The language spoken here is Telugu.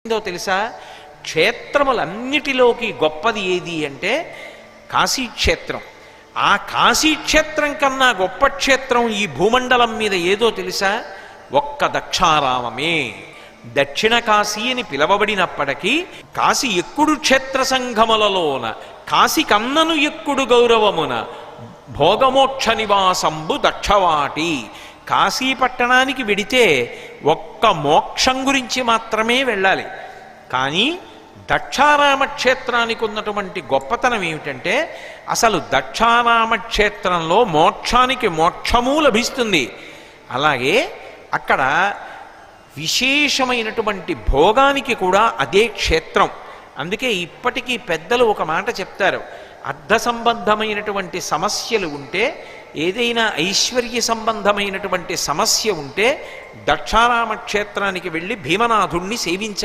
ఏందో తెలుసా? క్షేత్రములన్నిటిలోకి గొప్పది ఏది అంటే కాశీక్షేత్రం. ఆ కాశీక్షేత్రం కన్నా గొప్ప క్షేత్రం ఈ భూమండలం మీద ఏదో తెలుసా? ఒక్క దక్షారామమే. దక్షిణ కాశీ అని పిలవబడినప్పటికీ కాశీ ఎక్కుడు క్షేత్ర సంఘములలోన కాశీ కన్నను ఎక్కుడు గౌరవమున భోగమోక్ష నివాసంబు దక్షవాటి. కాశీ పట్టణానికి వెడితే ఒక్క మోక్షం గురించి మాత్రమే వెళ్ళాలి. కానీ దక్షారామ క్షేత్రానికి ఉన్నటువంటి గొప్పతనం ఏమిటంటే అసలు దక్షారామ క్షేత్రంలో మోక్షానికి మోక్షము లభిస్తుంది. అలాగే అక్కడ విశేషమైనటువంటి భోగానికి కూడా అదే క్షేత్రం. అందుకే ఇప్పటికీ పెద్దలు ఒక మాట చెప్తారు, అర్థ సంబంధమైనటువంటి సమస్యలు ఉంటే, ఏదైనా ఐశ్వర్య సంబంధమైనటువంటి సమస్య ఉంటే దక్షారామ క్షేత్రానికి వెళ్ళి భీమనాథుణ్ణి సేవించ